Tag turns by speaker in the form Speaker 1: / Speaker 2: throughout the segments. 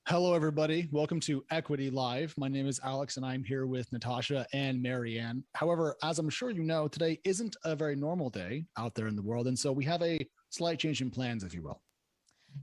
Speaker 1: Hello, everybody. Welcome to Equity Live. My name is Alex, and I'm here with Natasha and Marianne. However, as I'm sure you know, today isn't a very normal day out there in the world. And so we have a slight change in plans, if you will.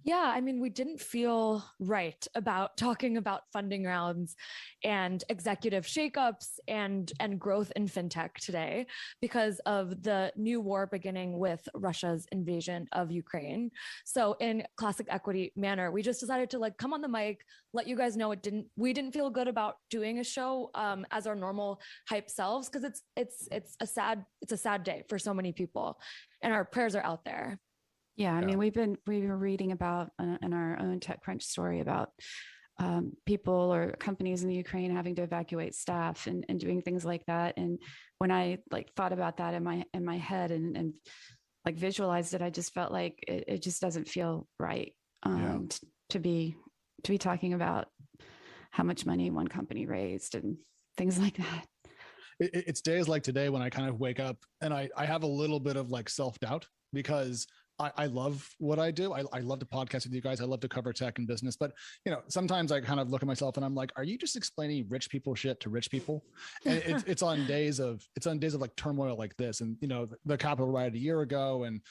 Speaker 2: Yeah, I mean, we didn't feel right about talking about funding rounds and executive shakeups and growth in fintech today because of the new war beginning with Russia's invasion of Ukraine. So in classic equity manner, we just decided to come on the mic, let you guys know we didn't feel good about doing a show as our normal hype selves because it's a sad day for so many people, and our prayers are out there.
Speaker 3: Yeah, I mean, we've been reading about in our own TechCrunch story about people or companies in the Ukraine having to evacuate staff and doing things like that. And when I thought about that in my head and visualized it, I just felt like it just doesn't feel right to be talking about how much money one company raised and things like that.
Speaker 1: It's days like today when I kind of wake up and I have a little bit of self-doubt because I love what I do. I love to podcast with you guys. I love to cover tech and business, but sometimes I kind of look at myself and I'm like, are you just explaining rich people shit to rich people? And it's on days of turmoil like this. And, the Capitol riot a year ago, and,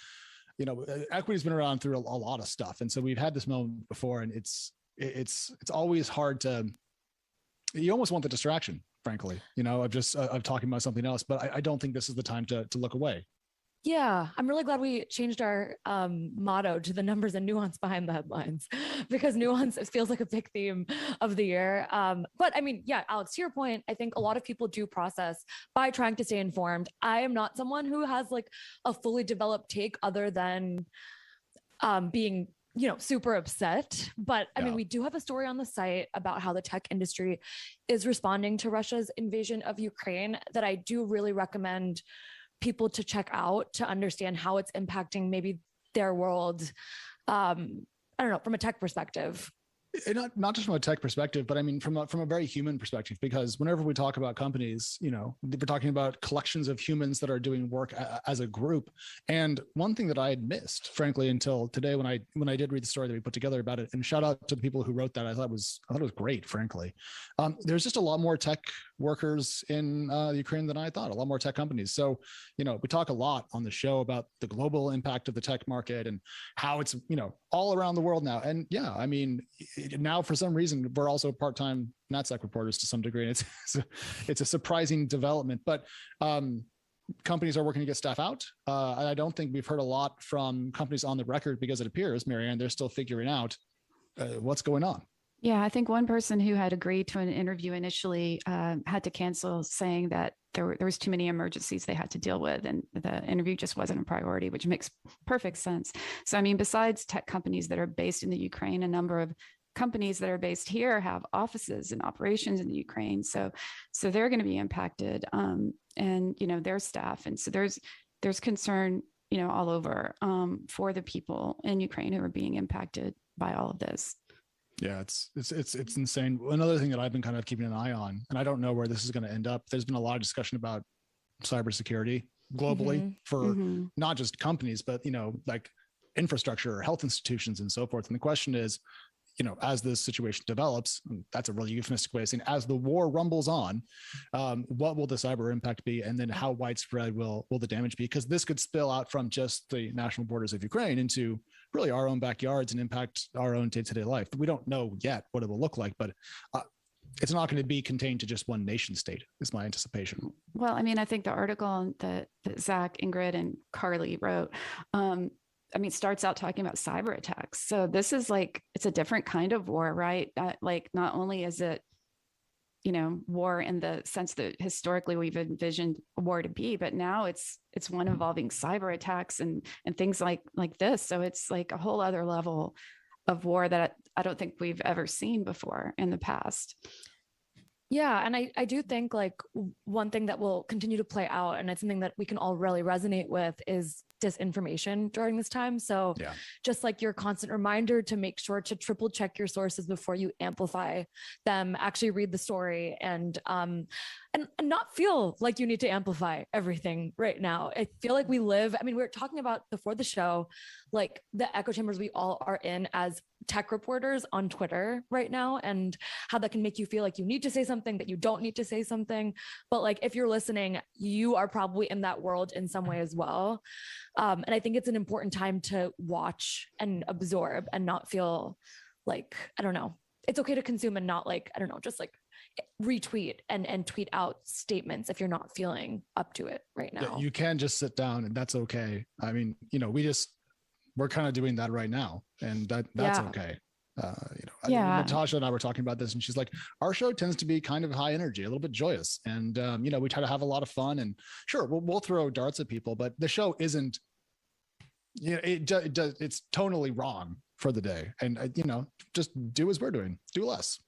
Speaker 1: equity's been around through a lot of stuff. And so we've had this moment before, and it's always hard you almost want the distraction, frankly, of talking about something else, but I don't think this is the time to look away.
Speaker 2: Yeah, I'm really glad we changed our motto to the numbers and nuance behind the headlines because nuance feels like a big theme of the year. But I mean, yeah, Alex, to your point, I think a lot of people do process by trying to stay informed. I am not someone who has a fully developed take other than being super upset. But I mean, we do have a story on the site about how the tech industry is responding to Russia's invasion of Ukraine that I do really recommend people to check out to understand how it's impacting maybe their world. I don't know, from a tech perspective.
Speaker 1: Not just from a tech perspective, but I mean, from a very human perspective, because whenever we talk about companies, we're talking about collections of humans that are doing work as a group. And one thing that I had missed, frankly, until today, when I did read the story that we put together about it, and shout out to the people who wrote that, I thought it was great, frankly. There's just a lot more tech workers in Ukraine than I thought, a lot more tech companies. So, we talk a lot on the show about the global impact of the tech market and how it's, all around the world now. And yeah, I mean, now for some reason we're also part-time NatSec reporters to some degree. And it's a surprising development, but companies are working to get staff out. And I don't think we've heard a lot from companies on the record because it appears, Marianne, they're still figuring out what's going on.
Speaker 3: Yeah, I think one person who had agreed to an interview initially had to cancel, saying that there was too many emergencies they had to deal with, and the interview just wasn't a priority, which makes perfect sense. So, I mean, besides tech companies that are based in the Ukraine, a number of companies that are based here have offices and operations in the Ukraine. So they're going to be impacted, and their staff, and so there's concern, all over for the people in Ukraine who are being impacted by all of this.
Speaker 1: Yeah, it's insane. Another thing that I've been kind of keeping an eye on, and I don't know where this is going to end up. There's been a lot of discussion about cybersecurity globally for not just companies, but infrastructure, health institutions, and so forth. And the question is, as this situation develops, that's a really euphemistic way of saying, as the war rumbles on, what will the cyber impact be? And then how widespread will the damage be? Because this could spill out from just the national borders of Ukraine into really our own backyards and impact our own day-to-day life. We don't know yet what it will look like, but it's not going to be contained to just one nation state, is my anticipation.
Speaker 3: Well, I mean, I think the article that Zach, Ingrid, and Carly wrote, starts out talking about cyber attacks. So this is it's a different kind of war, right? Not only is it, war in the sense that historically we've envisioned war to be, but now it's one involving cyber attacks and things like this. So it's a whole other level of war that I don't think we've ever seen before in the past.
Speaker 2: Yeah. And I do think one thing that will continue to play out, and it's something that we can all really resonate with, is disinformation during this time. So just your constant reminder to make sure to triple check your sources before you amplify them, actually read the story. And and not feel like you need to amplify everything right now. I feel like we live, I mean, we were talking about before the show, like the echo chambers we all are in as tech reporters on Twitter right now, and how that can make you feel like you need to say something, that you don't need to say something. But like, if you're listening, you are probably in that world in some way as well. And I think it's an important time to watch and absorb and not feel like, I don't know, it's okay to consume and not like, I don't know, just like retweet and tweet out statements if you're not feeling up to it right now.
Speaker 1: Yeah, you can just sit down and that's okay. I mean, we're kind of doing that right now, and that's okay. Natasha and I were talking about this, and she's like, our show tends to be kind of high energy, a little bit joyous. And, we try to have a lot of fun, and sure, we'll throw darts at people, but the show isn't, it's tonally wrong for the day. And, just do as we're doing, do less.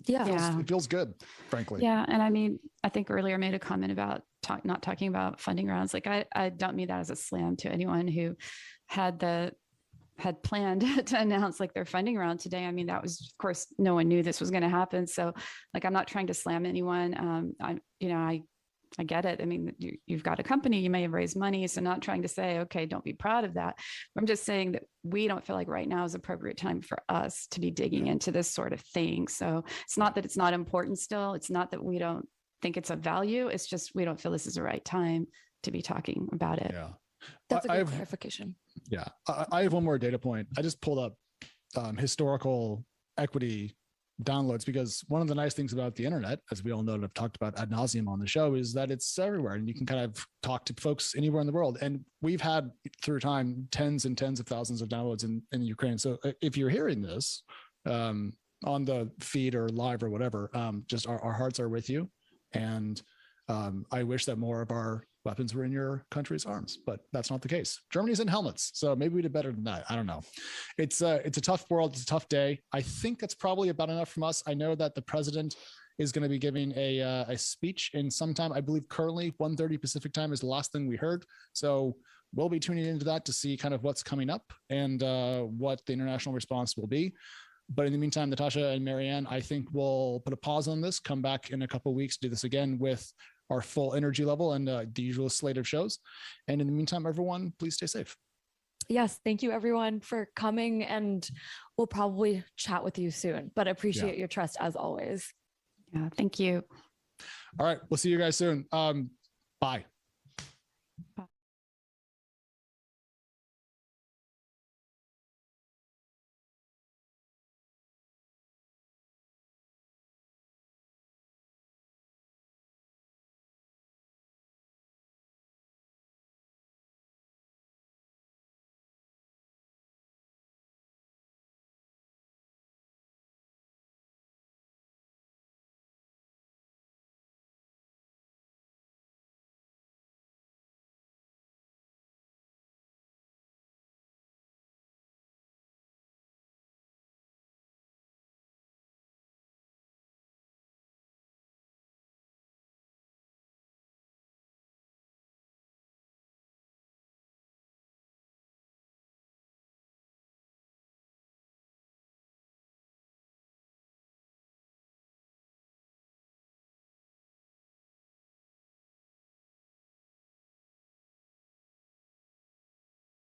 Speaker 1: It feels good, frankly.
Speaker 3: Yeah. And I mean, I think earlier made a comment about not talking about funding rounds. Like I don't mean that as a slam to anyone who had planned to announce like their funding round today. I mean, that was, of course, no one knew this was going to happen. So like, I'm not trying to slam anyone. I get it. I mean, you've got a company, you may have raised money. So not trying to say, okay, don't be proud of that. I'm just saying that we don't feel like right now is appropriate time for us to be digging into this sort of thing. So it's not that it's not important still. It's not that we don't think it's of value. It's just, we don't feel this is the right time to be talking about it.
Speaker 1: Yeah.
Speaker 2: That's a good clarification.
Speaker 1: Yeah. I have one more data point. I just pulled up historical equity downloads, because one of the nice things about the internet, as we all know and have talked about ad nauseum on the show, is that it's everywhere and you can kind of talk to folks anywhere in the world. And we've had through time tens and tens of thousands of downloads in Ukraine. So if you're hearing this on the feed or live or whatever, just our hearts are with you. And I wish that more of our weapons were in your country's arms, but that's not the case. Germany's in helmets, so maybe we did better than that. I don't know. It's a tough world. It's a tough day. I think that's probably about enough from us. I know that the president is going to be giving a speech in some time. I believe currently 1:30 Pacific time is the last thing we heard. So we'll be tuning into that to see kind of what's coming up and what the international response will be. But in the meantime, Natasha and Marianne, I think we'll put a pause on this, come back in a couple of weeks, do this again with our full energy level and the usual slate of shows. And in the meantime, everyone, please stay safe.
Speaker 2: Yes. Thank you everyone for coming, and we'll probably chat with you soon, but appreciate your trust as always.
Speaker 3: Yeah. Thank you.
Speaker 1: All right. We'll see you guys soon. Bye.
Speaker 3: Bye.